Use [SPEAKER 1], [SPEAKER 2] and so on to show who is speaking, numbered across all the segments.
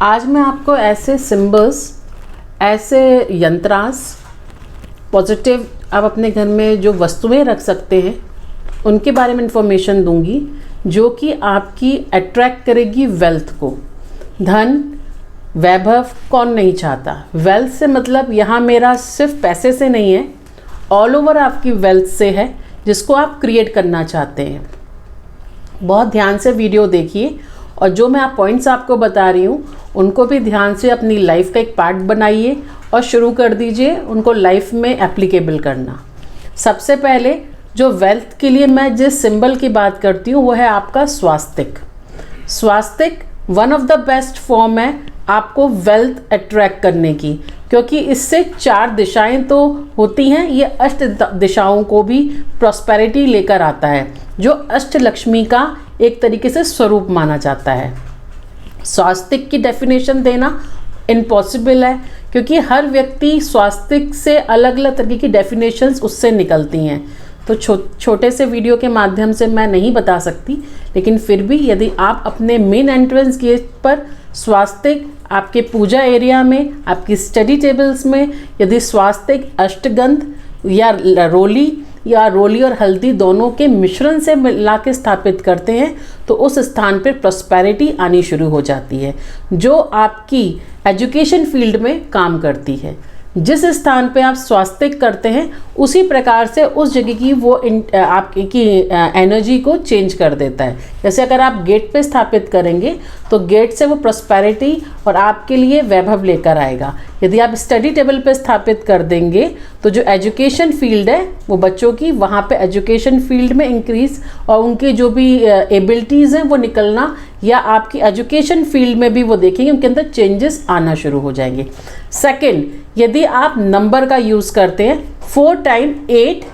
[SPEAKER 1] आज मैं आपको ऐसे सिंबल्स, ऐसे यंत्रांश, पॉजिटिव आप अपने घर में जो वस्तुएं रख सकते हैं उनके बारे में इंफॉर्मेशन दूंगी जो कि आपकी अट्रैक्ट करेगी वेल्थ को। धन, वैभव कौन नहीं चाहता। वेल्थ से मतलब यहाँ मेरा सिर्फ पैसे से नहीं है, ऑल ओवर आपकी वेल्थ से है जिसको आप क्रिएट करना चाहते हैं। बहुत ध्यान से वीडियो देखिए और जो मैं पॉइंट्स आपको बता रही हूँ उनको भी ध्यान से अपनी लाइफ का एक पार्ट बनाइए और शुरू कर दीजिए उनको लाइफ में एप्लीकेबल करना। सबसे पहले जो वेल्थ के लिए मैं जिस सिंबल की बात करती हूँ वो है आपका स्वास्तिक। स्वास्तिक one of the best form है आपको वेल्थ अट्रैक्ट करने की, क्योंकि इससे 4 दिशाएं तो होती हैं, ये अष्ट दिशाओं को भी प्रॉस्पेरिटी लेकर आता है जो अष्ट लक्ष्मी का एक तरीके से स्वरूप माना जाता है। स्वास्तिक की डेफिनेशन देना इम्पॉसिबल है क्योंकि हर व्यक्ति स्वास्तिक से अलग अलग तरीके की डेफिनेशंस उससे निकलती हैं, तो छोटे से वीडियो के माध्यम से मैं नहीं बता सकती, लेकिन फिर भी यदि आप अपने मेन एंट्रेंस गेट पर स्वास्तिक आपके पूजा एरिया में, आपकी स्टडी टेबल्स में यदि स्वास्तिक अष्टगंध या रोली और हल्दी दोनों के मिश्रण से मिला के स्थापित करते हैं तो उस स्थान पर प्रॉस्पेरिटी आनी शुरू हो जाती है जो आपकी एजुकेशन फील्ड में काम करती है। जिस स्थान पे आप स्वास्तिक करते हैं उसी प्रकार से उस जगह की वो आपकी एनर्जी को चेंज कर देता है। जैसे अगर आप गेट पे स्थापित करेंगे तो गेट से वो प्रॉस्पेरिटी और आपके लिए वैभव लेकर आएगा। यदि आप स्टडी टेबल पे स्थापित कर देंगे तो जो एजुकेशन फील्ड है वो बच्चों की, वहाँ पे एजुकेशन फील्ड में इंक्रीज और उनके जो भी एबिलिटीज़ हैं वो निकलना, या आपकी एजुकेशन फील्ड में भी वो देखेंगे उनके अंदर चेंजेस आना शुरू हो जाएंगे। सेकंड, यदि आप नंबर का यूज़ करते हैं 4 टाइम 8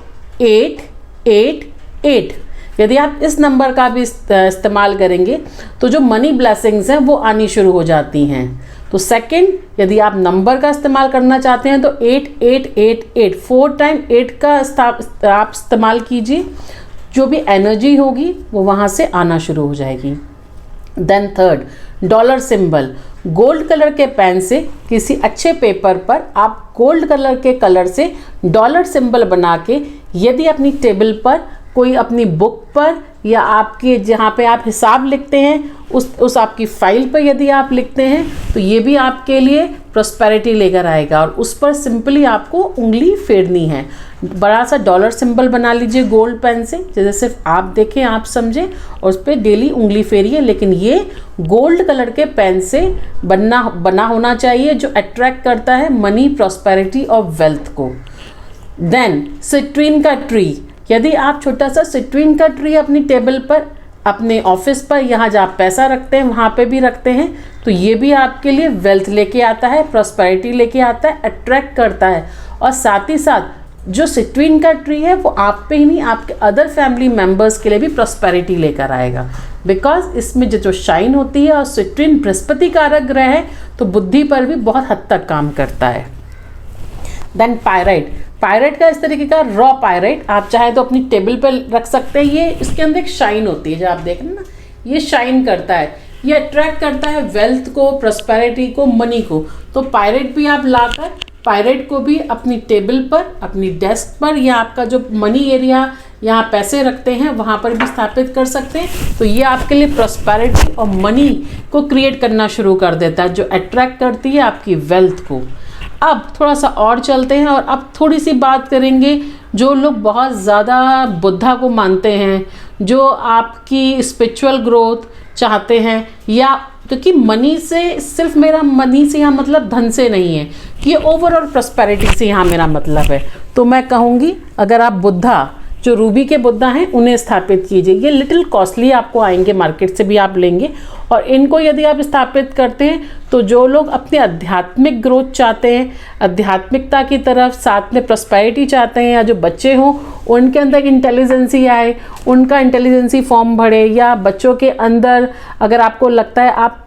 [SPEAKER 1] 8 8 8, यदि आप इस नंबर का भी इस्तेमाल करेंगे तो जो मनी ब्लेसिंग्स हैं वो आनी शुरू हो जाती हैं। तो सेकंड, यदि आप नंबर का इस्तेमाल करना चाहते हैं तो 8 8 8 8 4 टाइम 8 का आप इस्तेमाल कीजिए, जो भी एनर्जी होगी वो वहाँ से आना शुरू हो जाएगी। Then third, dollar symbol. Gold colour के पेन से किसी अच्छे पेपर पर आप गोल्ड कलर के कलर से डॉलर सिंबल बना के यदि अपनी टेबल पर, कोई अपनी बुक पर, या आपके जहाँ पे आप हिसाब लिखते हैं उस आपकी फाइल पर यदि आप लिखते हैं तो ये भी आपके लिए प्रॉस्पेरिटी लेकर आएगा। और उस पर सिंपली आपको उंगली फेरनी है। बड़ा सा डॉलर सिंबल बना लीजिए गोल्ड पेन से, जैसे सिर्फ आप देखें, आप समझें, और उस पर डेली उंगली फेरिए, लेकिन ये गोल्ड कलर के पेन से बना होना चाहिए जो अट्रैक्ट करता है मनी, प्रॉस्पेरिटी और वेल्थ को। देन सिट्रीन का ट्री। यदि आप छोटा सा सिट्रीन का ट्री अपनी टेबल पर, अपने ऑफिस पर, यहाँ जहाँ आप पैसा रखते हैं वहाँ पे भी रखते हैं तो ये भी आपके लिए वेल्थ लेके आता है, प्रॉस्पेरिटी लेके आता है, अट्रैक्ट करता है। और साथ ही साथ जो सिट्रीन का ट्री है वो आप पे ही नहीं, आपके अदर फैमिली मेम्बर्स के लिए भी प्रॉस्पेरिटी लेकर आएगा, बिकॉज इसमें जो शाइन होती है, और सिट्रीन बृहस्पति कारक ग्रह है तो बुद्धि पर भी बहुत हद तक काम करता है। Then pyrite. पायराइट का इस तरीके का रॉ पायराइट आप चाहे तो अपनी टेबल पर रख सकते हैं। ये इसके अंदर एक शाइन होती है, जो आप देख रहे हैं ना, ये शाइन करता है, ये अट्रैक्ट करता है वेल्थ को, प्रॉस्पेरिटी को, मनी को। तो पायराइट भी आप लाकर पायराइट को भी अपनी टेबल पर, अपनी डेस्क पर, या आपका जो मनी एरिया यहाँ पैसे रखते हैं वहाँ पर भी स्थापित कर सकते हैं। तो ये आपके लिए प्रॉस्पेरिटी और मनी को क्रिएट करना शुरू कर देता है, जो अट्रैक्ट करती है आपकी वेल्थ को। अब थोड़ा सा और चलते हैं और अब थोड़ी सी बात करेंगे जो लोग बहुत ज़्यादा बुद्धा को मानते हैं, जो आपकी स्पिरिचुअल ग्रोथ चाहते हैं, या क्योंकि मनी से, सिर्फ मेरा मनी से यहाँ मतलब धन से नहीं है, ये ओवरऑल प्रॉस्पेरिटी से यहाँ मेरा मतलब है। तो मैं कहूँगी अगर आप बुद्धा, जो रूबी के बुद्धा हैं, उन्हें स्थापित कीजिए। ये लिटिल कॉस्टली आपको आएंगे, मार्केट से भी आप लेंगे, और इनको यदि आप स्थापित करते हैं तो जो लोग अपने आध्यात्मिक ग्रोथ चाहते हैं, आध्यात्मिकता की तरफ, साथ में प्रॉस्पेरिटी चाहते हैं, या जो बच्चे हों उनके अंदर इंटेलिजेंसी आए, उनका इंटेलिजेंसी फॉर्म बढ़े, या बच्चों के अंदर अगर आपको लगता है आप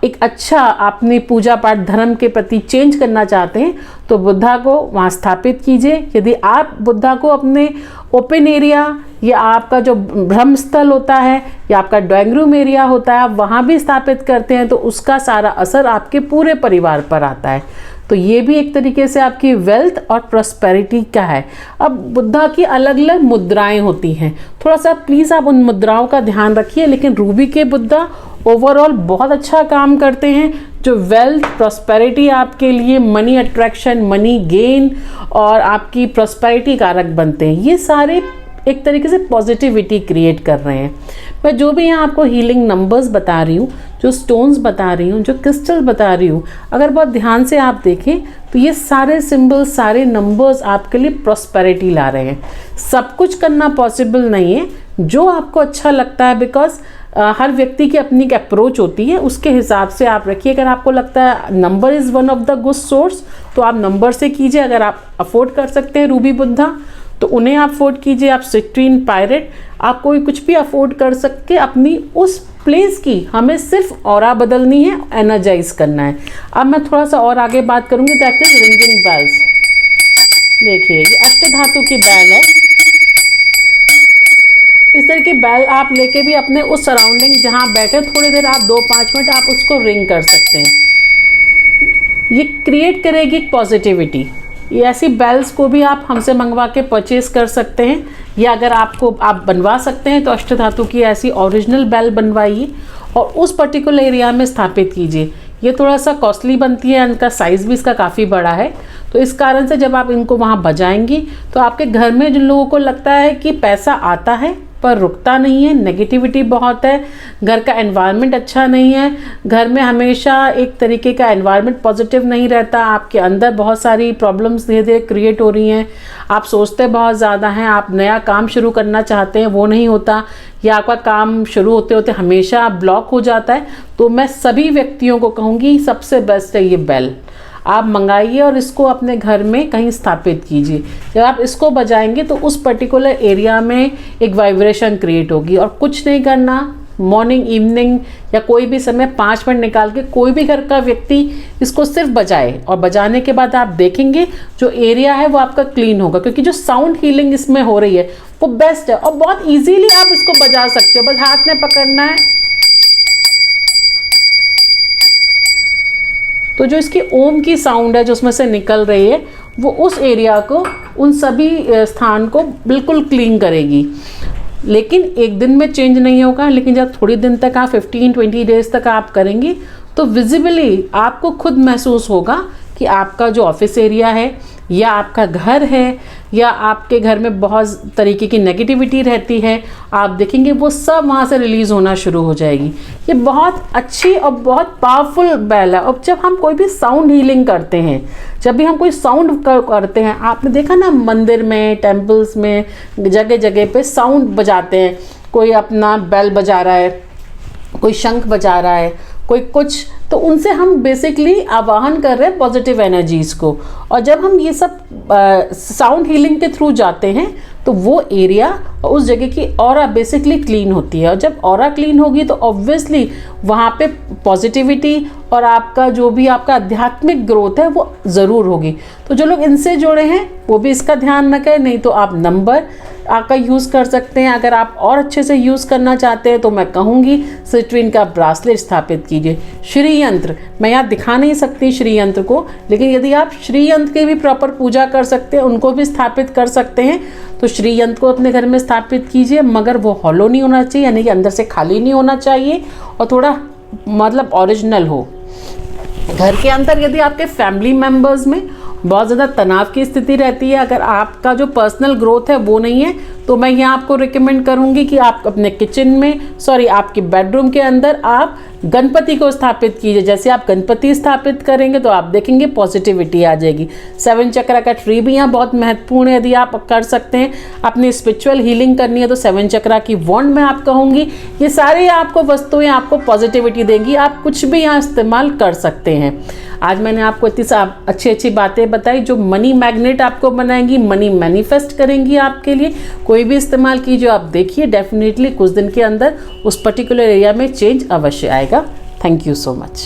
[SPEAKER 1] एक अच्छा अपनी पूजा पाठ धर्म के प्रति चेंज करना चाहते हैं तो बुद्धा को वहाँ स्थापित कीजिए। यदि आप बुद्धा को अपने ओपन एरिया या आपका जो ब्रह्म स्थल होता है या आपका ड्राइंग रूम एरिया होता है, आप वहाँ भी स्थापित करते हैं तो उसका सारा असर आपके पूरे परिवार पर आता है। तो ये भी एक तरीके से आपकी वेल्थ और प्रॉस्पेरिटी का है। अब बुद्धा की अलग अलग मुद्राएं होती हैं, थोड़ा सा प्लीज़ आप उन मुद्राओं का ध्यान रखिए। लेकिन रूबी के बुद्धा ओवरऑल बहुत अच्छा काम करते हैं, जो वेल्थ प्रॉस्पेरिटी आपके लिए, मनी अट्रैक्शन, मनी गेन और आपकी प्रॉस्पेरिटी कारक बनते हैं। ये सारे एक तरीके से पॉजिटिविटी क्रिएट कर रहे हैं। मैं जो भी यहाँ आपको हीलिंग नंबर्स बता रही हूँ, जो स्टोन्स बता रही हूँ, जो क्रिस्टल बता रही हूँ, अगर बहुत ध्यान से आप देखें तो ये सारे सिंबल्स, सारे नंबर्स आपके लिए प्रॉस्पेरिटी ला रहे हैं। सब कुछ करना पॉसिबल नहीं है, जो आपको अच्छा लगता है, बिकॉज हर व्यक्ति की अपनी एक अप्रोच होती है, उसके हिसाब से आप रखिए। अगर आपको लगता है number is one of the good source तो आप नंबर से कीजिए। अगर आप अफोर्ड कर सकते हैं रूबी बुद्धा तो उन्हें आप अफोर्ड कीजिए। आप सिट्रीन पायरेट, आप कोई कुछ भी अफोर्ड कर सकते, अपनी उस प्लेस की हमें सिर्फ ऑरा बदलनी है, एनर्जाइज करना है। अब मैं थोड़ा सा और आगे बात करूंगी, दैट इज रिंगिंग बेल्स। देखिए ये अष्ट धातु की बैल है। इस तरह की बैल आप लेके भी अपने उस सराउंडिंग जहाँ बैठे थोड़ी देर आप 2-5 मिनट आप उसको रिंग कर सकते हैं। ये क्रिएट करेगी पॉजिटिविटी। ये ऐसी बेल्स को भी आप हमसे मंगवा के परचेज कर सकते हैं, या अगर आप बनवा सकते हैं तो अष्ट धातु की ऐसी ओरिजिनल बेल बनवाइए और उस पर्टिकुलर एरिया में स्थापित कीजिए। ये थोड़ा सा कॉस्टली बनती है, इनका साइज़ भी इसका काफ़ी बड़ा है, तो इस कारण से जब आप इनको वहाँ बजाएंगी तो आपके घर में जिन लोगों को लगता है कि पैसा आता है पर रुकता नहीं है, नेगेटिविटी बहुत है, घर का एनवायरनमेंट अच्छा नहीं है, घर में हमेशा एक तरीके का एनवायरनमेंट पॉजिटिव नहीं रहता, आपके अंदर बहुत सारी प्रॉब्लम्स धीरे धीरे क्रिएट हो रही हैं, आप सोचते बहुत ज़्यादा हैं, आप नया काम शुरू करना चाहते हैं वो नहीं होता, या आपका काम शुरू होते होते हमेशा ब्लॉक हो जाता है, तो मैं सभी व्यक्तियों को कहूँगी सबसे बेस्ट है ये बेल। आप मंगाइए और इसको अपने घर में कहीं स्थापित कीजिए। जब आप इसको बजाएंगे तो उस पर्टिकुलर एरिया में एक वाइब्रेशन क्रिएट होगी। और कुछ नहीं करना, मॉर्निंग, इवनिंग या कोई भी समय 5 मिनट निकाल के कोई भी घर का व्यक्ति इसको सिर्फ बजाए, और बजाने के बाद आप देखेंगे जो एरिया है वो आपका क्लीन होगा, क्योंकि जो साउंड हीलिंग इसमें हो रही है वो बेस्ट है और बहुत ईजीली आप इसको बजा सकते हो। बस हाथ में पकड़ना है। तो जो इसकी ओम की साउंड है जो उसमें से निकल रही है वो उस एरिया को, उन सभी स्थान को बिल्कुल क्लीन करेगी। लेकिन एक दिन में चेंज नहीं होगा, लेकिन जब थोड़ी दिन तक आप 15-20 डेज तक आप करेंगी तो विजिबली आपको खुद महसूस होगा कि आपका जो ऑफिस एरिया है या आपका घर है या आपके घर में बहुत तरीके की नेगेटिविटी रहती है, आप देखेंगे वो सब वहाँ से रिलीज़ होना शुरू हो जाएगी। ये बहुत अच्छी और बहुत पावरफुल बेल है। अब जब हम कोई भी साउंड हीलिंग करते हैं, जब भी हम कोई साउंड करते हैं, आपने देखा ना मंदिर में, टेम्पल्स में, जगह जगह पे साउंड बजाते हैं, कोई अपना बेल बजा रहा है, कोई शंख बजा रहा है, कोई कुछ, तो उनसे हम बेसिकली आवाहन कर रहे हैं पॉजिटिव एनर्जीज़ को। और जब हम ये सब साउंड हीलिंग के थ्रू जाते हैं तो वो एरिया और उस जगह की ऑरा बेसिकली क्लीन होती है, और जब ऑरा क्लीन होगी तो ऑब्वियसली वहाँ पे पॉजिटिविटी और आपका जो भी आपका आध्यात्मिक ग्रोथ है वो ज़रूर होगी। तो जो लोग इनसे जुड़े हैं वो भी इसका ध्यान रखें, नहीं तो आप नंबर आपका यूज़ कर सकते हैं। अगर आप और अच्छे से यूज़ करना चाहते हैं तो मैं कहूँगी सिट्रीन का ब्रासलेट स्थापित कीजिए। श्री यंत्र मैं यहाँ दिखा नहीं सकती श्री यंत्र को, लेकिन यदि आप श्री यंत्र की भी प्रॉपर पूजा कर सकते हैं, उनको भी स्थापित कर सकते हैं, तो श्री यंत्र को अपने घर में स्थापित कीजिए, मगर वो हॉलो नहीं होना चाहिए, यानी कि अंदर से खाली नहीं होना चाहिए और थोड़ा मतलब ओरिजिनल हो। घर के अंदर यदि आपके फैमिली मेम्बर्स में बहुत ज़्यादा तनाव की स्थिति रहती है, अगर आपका जो पर्सनल ग्रोथ है वो नहीं है, तो मैं यहाँ आपको रिकमेंड करूँगी कि आप अपने किचन में, आपके बेडरूम के अंदर आप गणपति को स्थापित कीजिए। जैसे आप गणपति स्थापित करेंगे तो आप देखेंगे पॉजिटिविटी आ जाएगी। 7 चक्रा का ट्री भी यहाँ बहुत महत्वपूर्ण है, यदि आप कर सकते हैं। अपनी स्पिरिचुअल हीलिंग करनी है तो 7 चक्रा की वॉन्ड मैं आप कहूँगी। ये सारे आपको वस्तुएं आपको पॉजिटिविटी देंगी, आप कुछ भी यहाँ इस्तेमाल कर सकते हैं। आज मैंने आपको इतनी अच्छी अच्छी बातें बताई जो मनी मैग्नेट आपको बनाएंगी, मनी मैनिफेस्ट करेंगी आपके लिए। कोई भी इस्तेमाल कीजिए, आप देखिए डेफिनेटली कुछ दिन के अंदर उस पर्टिकुलर एरिया में चेंज अवश्य आएगा। Thank you so much.